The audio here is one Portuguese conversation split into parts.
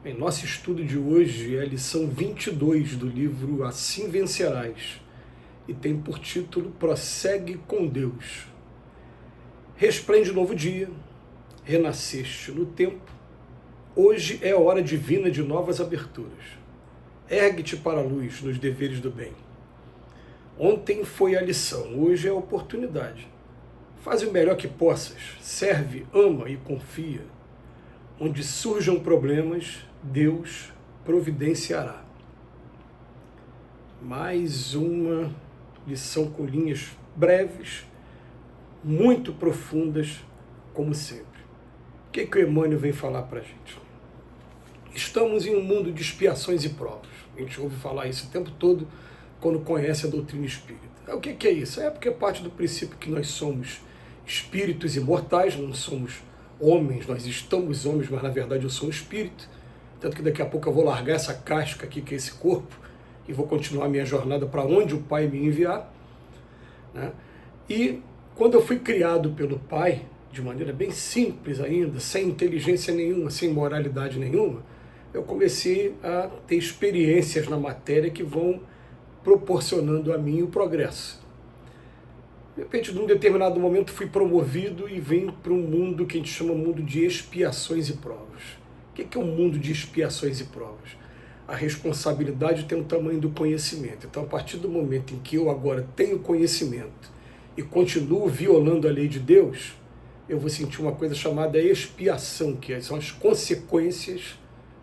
Em nosso estudo de hoje é a lição 22 do livro Assim Vencerás e tem por título Prossegue com Deus. Resplende novo dia, renasceste no tempo, hoje é hora divina de novas aberturas. Ergue-te para a luz nos deveres do bem. Ontem foi a lição, hoje é a oportunidade. Faz o melhor que possas, serve, ama e confia. Onde surjam problemas, Deus providenciará. Mais uma lição com linhas breves, muito profundas, como sempre. O que o Emmanuel vem falar para a gente? Estamos em um mundo de expiações e provas. A gente ouve falar isso o tempo todo quando conhece a doutrina espírita. O que é isso? É porque parte do princípio que nós somos espíritos imortais, não somos homens, nós estamos homens, mas na verdade eu sou um espírito. Tanto que daqui a pouco eu vou largar essa casca aqui, que é esse corpo, e vou continuar a minha jornada para onde o Pai me enviar. Né? E quando eu fui criado pelo Pai, de maneira bem simples ainda, sem inteligência nenhuma, sem moralidade nenhuma, eu comecei a ter experiências na matéria que vão proporcionando a mim o progresso. De repente, num determinado momento, fui promovido e vim para um mundo que a gente chama mundo de expiações e provas. O que é um mundo de expiações e provas? A responsabilidade tem o tamanho do conhecimento. Então, a partir do momento em que eu agora tenho conhecimento e continuo violando a lei de Deus, eu vou sentir uma coisa chamada expiação, que são as consequências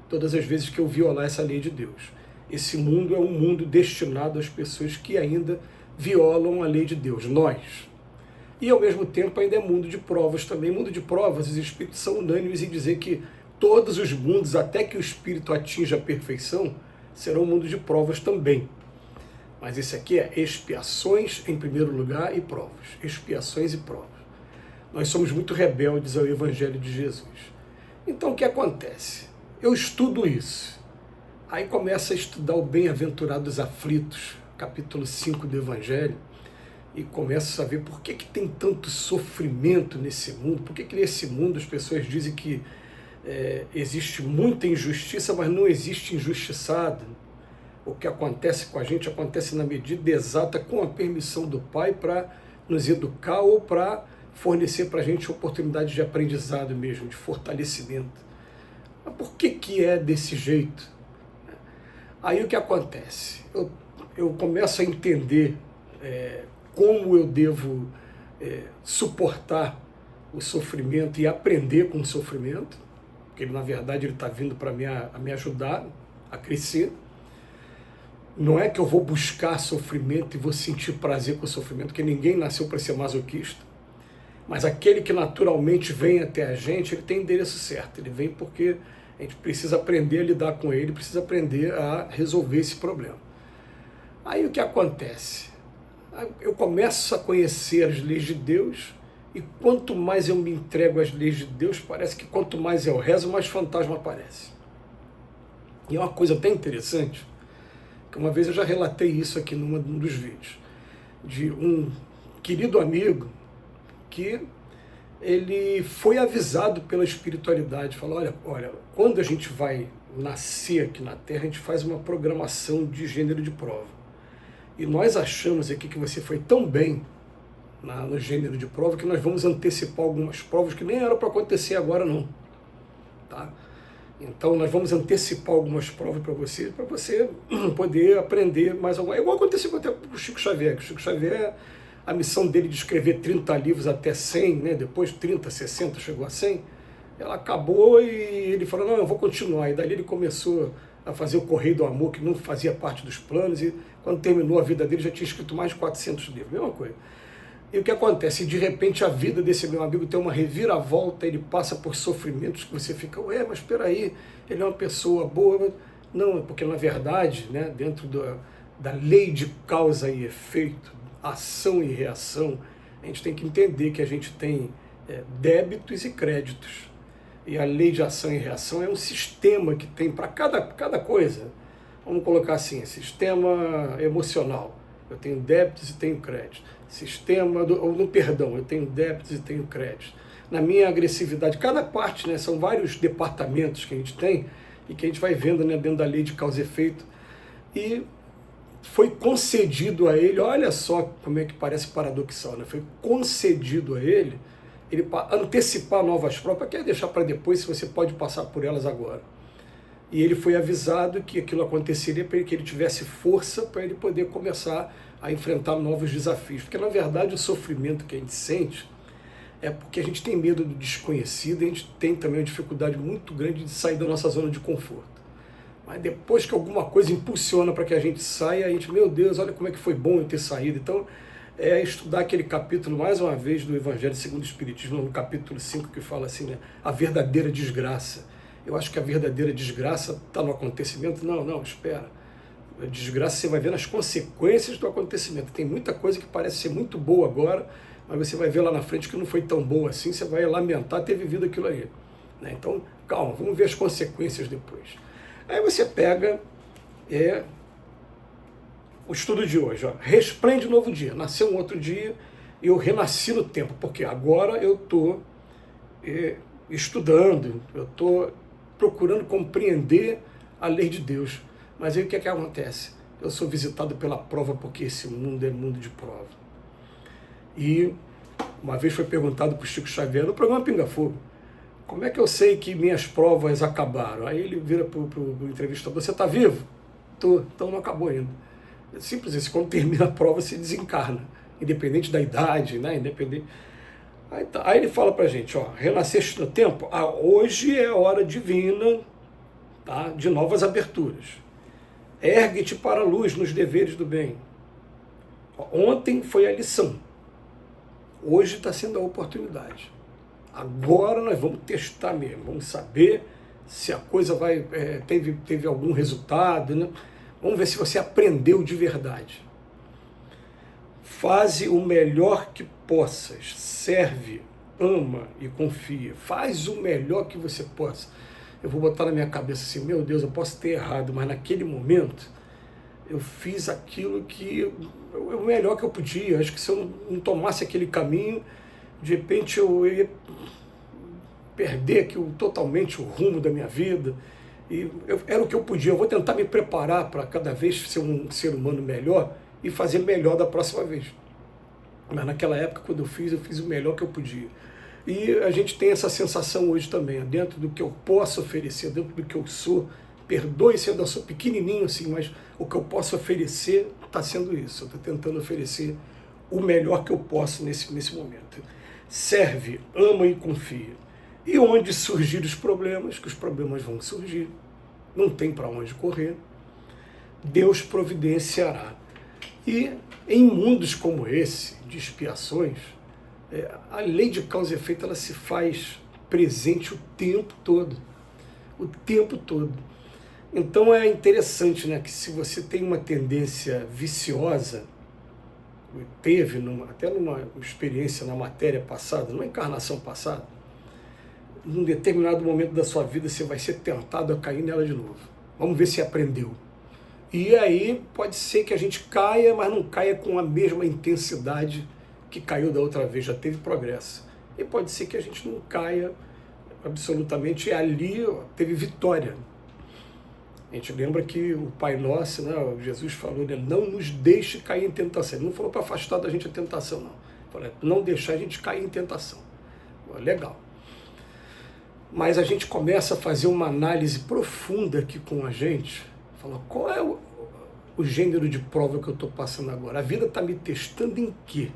todas as vezes que eu violar essa lei de Deus. Esse mundo é um mundo destinado às pessoas que ainda violam a lei de Deus, nós. E ao mesmo tempo ainda é mundo de provas também. Mundo de provas, os espíritos são unânimes em dizer que todos os mundos, até que o espírito atinja a perfeição, serão um mundo de provas também. Mas esse aqui é expiações em primeiro lugar e provas. Expiações e provas. Nós somos muito rebeldes ao Evangelho de Jesus. Então o que acontece? Eu estudo isso. Aí começa a estudar o Bem-aventurado Aflitos, capítulo 5 do Evangelho, e começo a saber por que tem tanto sofrimento nesse mundo, por que nesse mundo as pessoas dizem que existe muita injustiça, mas não existe injustiçado. O que acontece com a gente acontece na medida exata com a permissão do Pai para nos educar ou para fornecer para a gente oportunidades de aprendizado mesmo, de fortalecimento. Mas por que é desse jeito? Aí o que acontece? Eu começo a entender como eu devo suportar o sofrimento e aprender com o sofrimento, porque na verdade ele está vindo para me ajudar a crescer. Não é que eu vou buscar sofrimento e vou sentir prazer com o sofrimento, porque ninguém nasceu para ser masoquista. Mas aquele que naturalmente vem até a gente, ele tem endereço certo. Ele vem porque a gente precisa aprender a lidar com ele, precisa aprender a resolver esse problema. Aí o que acontece? Eu começo a conhecer as leis de Deus e quanto mais eu me entrego às leis de Deus, parece que quanto mais eu rezo, mais fantasma aparece. E é uma coisa até interessante, que uma vez eu já relatei isso aqui num dos vídeos, de um querido amigo que ele foi avisado pela espiritualidade, falou, olha, quando a gente vai nascer aqui na Terra, a gente faz uma programação de gênero de prova. E nós achamos aqui que você foi tão bem no gênero de prova que nós vamos antecipar algumas provas que nem eram para acontecer agora não. Tá? Então nós vamos antecipar algumas provas para você poder aprender mais alguma. Igual aconteceu até com o Chico Xavier, que o Chico Xavier, a missão dele de escrever 30 livros até 100, né? Depois 30, 60, chegou a 100, ela acabou e ele falou, não, eu vou continuar. E dali ele começou a fazer o Correio do Amor, que não fazia parte dos planos, e quando terminou a vida dele já tinha escrito mais de 400 livros, mesma coisa. E o que acontece? De repente a vida desse meu amigo tem uma reviravolta, ele passa por sofrimentos que você fica, mas espera aí, ele é uma pessoa boa. Não, é porque na verdade, né, dentro da lei de causa e efeito, ação e reação, a gente tem que entender que a gente tem débitos e créditos. E a lei de ação e reação é um sistema que tem para cada coisa. Vamos colocar assim, sistema emocional. Eu tenho débitos e tenho créditos. Eu tenho débitos e tenho créditos. Na minha agressividade, cada parte, né, são vários departamentos que a gente tem, e que a gente vai vendo, né, dentro da lei de causa e efeito. E foi concedido a ele, olha só como é que parece paradoxal, né? Foi concedido a ele antecipar novas provas, quer deixar para depois, se você pode passar por elas agora. E ele foi avisado que aquilo aconteceria para que ele tivesse força para ele poder começar a enfrentar novos desafios. Porque, na verdade, o sofrimento que a gente sente é porque a gente tem medo do desconhecido, e a gente tem também uma dificuldade muito grande de sair da nossa zona de conforto. Mas depois que alguma coisa impulsiona para que a gente saia, a gente, meu Deus, olha como é que foi bom eu ter saído. Então, é estudar aquele capítulo, mais uma vez, do Evangelho segundo o Espiritismo, no capítulo 5, que fala assim, né, a verdadeira desgraça. Eu acho que a verdadeira desgraça está no acontecimento. Não, espera. A desgraça você vai ver nas consequências do acontecimento. Tem muita coisa que parece ser muito boa agora, mas você vai ver lá na frente que não foi tão boa assim, você vai lamentar ter vivido aquilo aí. Né? Então, calma, vamos ver as consequências depois. Aí você pega o estudo de hoje. Ó. Resplende novo dia. Nasceu um outro dia e eu renasci no tempo, porque agora eu estou estudando, eu estou procurando compreender a lei de Deus. Mas aí o que é que acontece? Eu sou visitado pela prova, porque esse mundo é mundo de prova. E uma vez foi perguntado para o Chico Xavier, no programa Pinga Fogo, como é que eu sei que minhas provas acabaram? Aí ele vira para o entrevistador, você está vivo? Tô, então não acabou ainda. É simples isso, quando termina a prova você desencarna, independente da idade, né? Independente. Aí ele fala para a gente, ó, renasceste no tempo? Hoje é hora divina, tá? De novas aberturas. Ergue-te para a luz nos deveres do bem. Ontem foi a lição, hoje está sendo a oportunidade. Agora nós vamos testar mesmo, vamos saber se a coisa teve algum resultado, né? Vamos ver se você aprendeu de verdade. Faze o melhor que possas, serve, ama e confia. Faz o melhor que você possa. Eu vou botar na minha cabeça assim, meu Deus, eu posso ter errado, mas naquele momento eu fiz aquilo que o melhor que eu podia. Acho que se eu não tomasse aquele caminho, de repente eu ia perder aqui totalmente o rumo da minha vida. E era o que eu podia. Eu vou tentar me preparar para cada vez ser um ser humano melhor e fazer melhor da próxima vez. Mas naquela época, quando eu fiz o melhor que eu podia. E a gente tem essa sensação hoje também, dentro do que eu posso oferecer, dentro do que eu sou. Perdoe se eu ainda sou pequenininho assim, mas o que eu posso oferecer está sendo isso. Eu estou tentando oferecer o melhor que eu posso nesse momento. Serve, ama e confia. E onde surgir os problemas, que os problemas vão surgir, não tem para onde correr, Deus providenciará. E em mundos como esse, de expiações, a lei de causa e efeito ela se faz presente o tempo todo. O tempo todo. Então é interessante, né, que se você tem uma tendência viciosa, teve até numa experiência na matéria passada, numa encarnação passada, num determinado momento da sua vida você vai ser tentado a cair nela de novo. Vamos ver se aprendeu. E aí pode ser que a gente caia, mas não caia com a mesma intensidade que caiu da outra vez, já teve progresso. E pode ser que a gente não caia absolutamente, ali teve vitória. A gente lembra que o Pai Nosso, né, Jesus falou, né, não nos deixe cair em tentação. Ele não falou para afastar da gente a tentação, não. Ele falou, não deixar a gente cair em tentação. Legal. Mas a gente começa a fazer uma análise profunda aqui com a gente, fala, qual é o gênero de prova que eu estou passando agora? A vida está me testando em quê?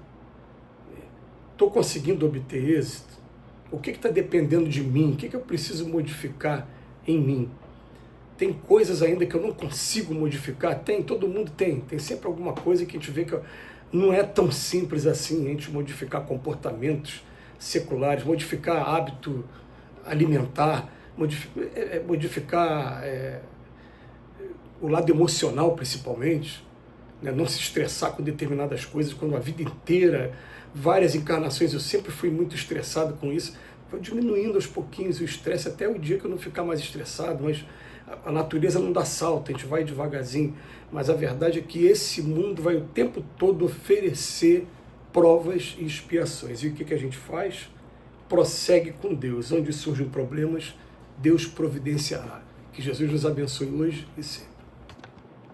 Estou conseguindo obter êxito? O que está dependendo de mim? O que eu preciso modificar em mim? Tem coisas ainda que eu não consigo modificar? Tem, todo mundo tem. Tem sempre alguma coisa que a gente vê que não é tão simples assim, a gente modificar comportamentos seculares, modificar hábito alimentar, modificar o lado emocional principalmente, né? Não se estressar com determinadas coisas, quando a vida inteira, várias encarnações, eu sempre fui muito estressado com isso. Vou diminuindo aos pouquinhos o estresse até o dia que eu não ficar mais estressado, mas a natureza não dá salto, a gente vai devagarzinho, mas a verdade é que esse mundo vai o tempo todo oferecer provas e expiações. E o que a gente faz? Prossegue com Deus. Onde surgem problemas, Deus providenciará. Que Que Jesus nos abençoe hoje e sempre.